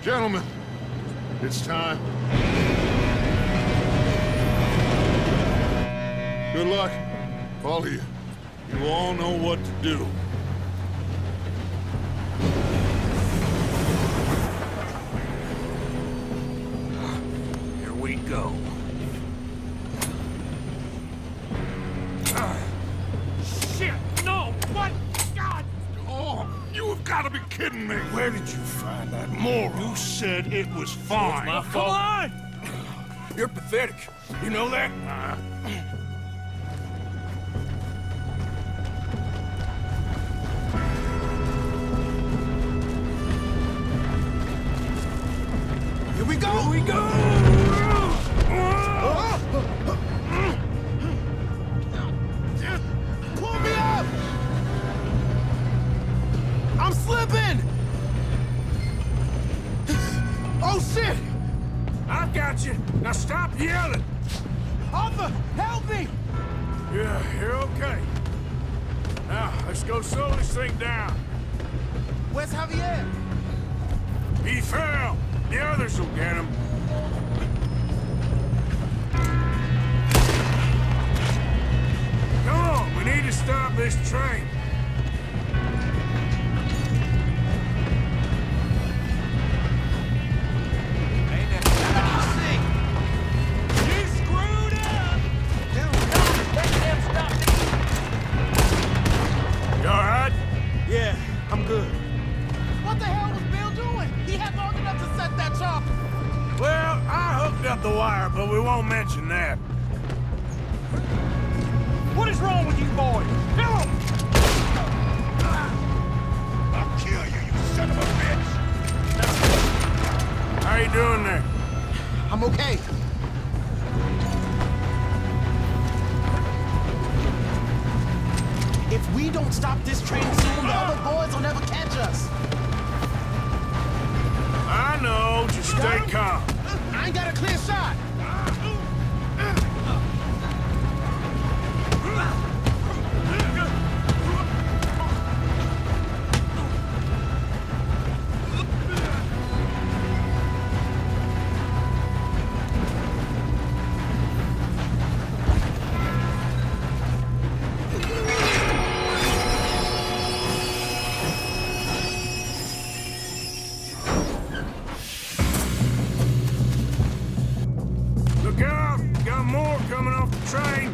Gentlemen, it's time. Good luck, all of you. You all know what to do. Here we go. Shit! No! What? God! Oh, you have got to be kidding me. Where did you find that moron? You said it was fine. My fault. Come on! You're pathetic. You know that? Here we go! Here we go! Pull me up! I'm slipping! Oh shit! I've got you. Now stop yelling. Arthur, help me! Yeah, you're okay. Now, let's go slow this thing down. Where's Javier? He fell. The others will get him. Come on, we need to stop this train. You screwed up! You all right? Yeah, I'm good. What the hell was Bill doing? He had long enough to set that charge. Well, I hooked up the wire, but we won't mention that. What is wrong with you boys? Help! I'll kill you, you son of a bitch. How you doing there? I'm okay. If we don't stop this train soon, the other boys will never catch us. I know, just stay calm. I ain't got a clear shot. Look out! Got more coming off the train.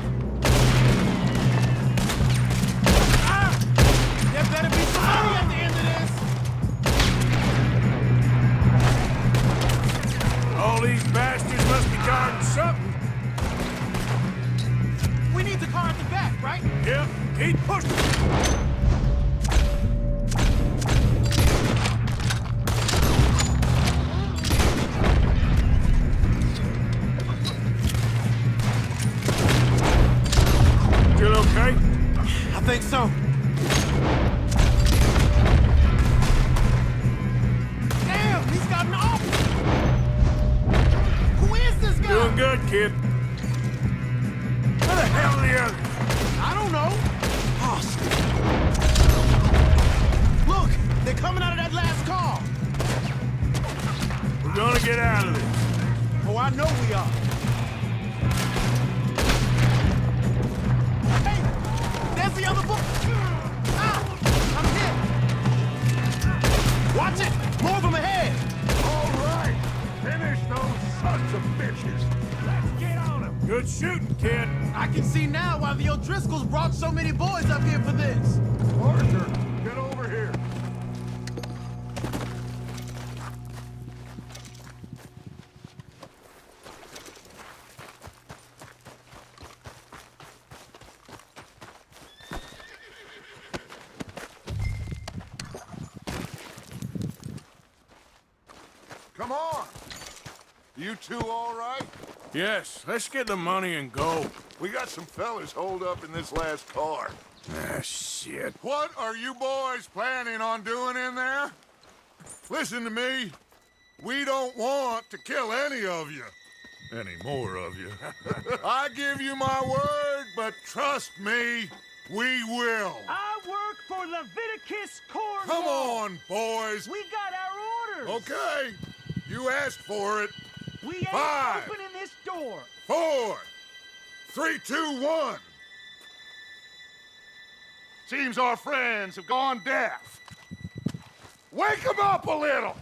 There better be somebody at the end of this. All these bastards must be guarding something. We need the car at the back, right? Yep, keep pushing. Still okay? I think so. Damn, he's got an office. Who is this guy? Doing good, kid. Where the hell are the others? I don't know. Oh, look, they're coming out of that last car. We're gonna get out of this. Oh, I know we are. Hey, there's the other book. Ah, I'm hit. Watch it. More of them ahead. All right, finish those sons of bitches. Let's get on them. Good shooting, kid. I can see now why the O'Driscolls brought so many boys up here for this. Arthur, get over here. Come on. You two all right? Yes, let's get the money and go. We got some fellas holed up in this last car. Ah, shit. What are you boys planning on doing in there? Listen to me. We don't want to kill any of you. Any more of you. I give you my word, but trust me, we will. I work for Leviticus Corps. Come on, boys. We got our orders. Okay, You asked for it. We ain't 5, opening this door. 4, 3, 2, 1. Seems our friends have gone deaf. Wake them up a little!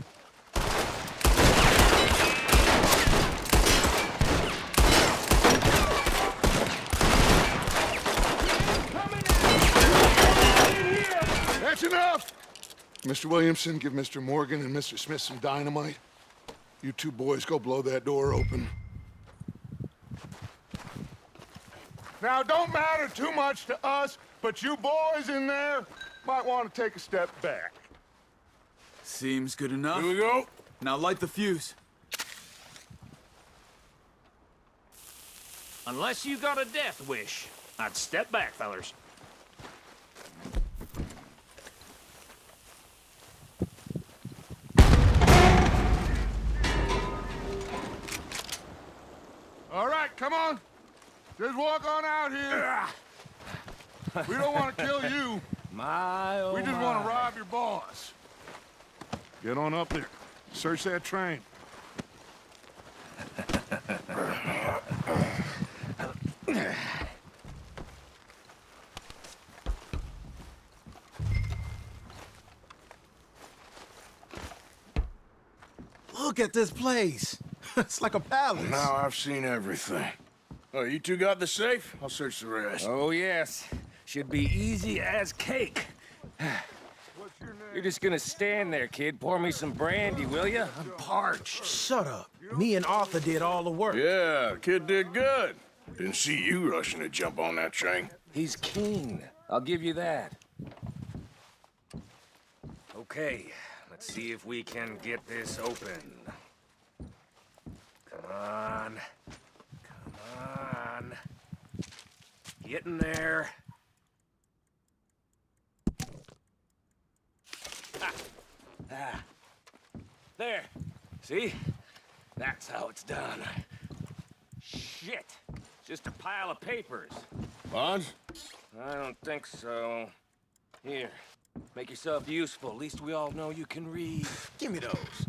That's enough! Mr. Williamson, give Mr. Morgan and Mr. Smith some dynamite. You two boys go blow that door open. Now, don't matter too much to us, but you boys in there might want to take a step back. Seems good enough. Here we go. Now light the fuse. Unless you got a death wish, I'd step back, fellers. All right, come on. Just walk on out here. We don't want to kill you. We just want to rob your boss. Get on up there. Search that train. Look at this place. It's like a palace. Now I've seen everything. Oh, you two got the safe? I'll search the rest. Oh, yes. Should be easy as cake. What's your name? You're just gonna stand there, kid. Pour me some brandy, will ya? I'm parched. Shut up. Me and Arthur did all the work. Yeah, the kid did good. Didn't see you rushing to jump on that train. He's keen. I'll give you that. Okay, let's see if we can get this open. Come on. Come on. Get in there. There. See? That's how it's done. Shit. Just a pile of papers. Bonds? I don't think so. Here. Make yourself useful. At least we all know you can read. Give me those.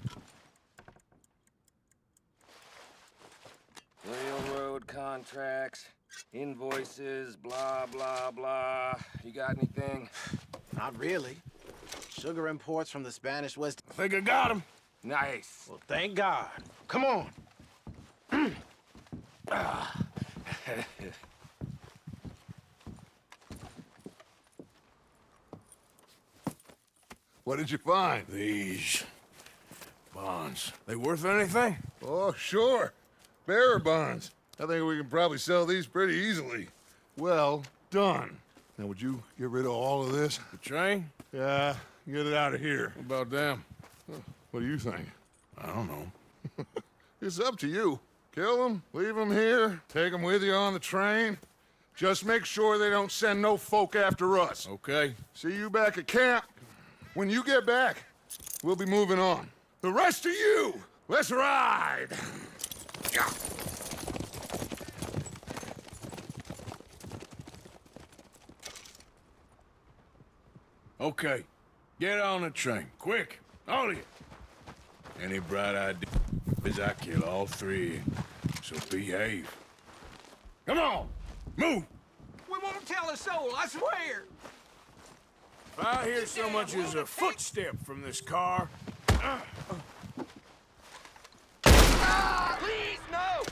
Railroad contracts, invoices, blah, blah, blah. You got anything? Not really. Sugar imports from the Spanish West. I think I got him. Nice. Well, thank God. Come on. What did you find? These bonds. They worth anything? Oh, sure. Bearer bonds. I think we can probably sell these pretty easily. Well done. Now, would you get rid of all of this? The train? Yeah, get it out of here. What about them? What do you think? I don't know. It's up to you. Kill them, leave them here, take them with you on the train. Just make sure they don't send no folk after us. Okay. See you back at camp. When you get back, we'll be moving on. The rest of you, let's ride! Yeah. Okay. Get on the train. Quick. All of you. Any bright ideas, I kill all three. So behave. Come on. Move. We won't tell a soul, I swear. If I hear so much as a footstep from this car, Please, no!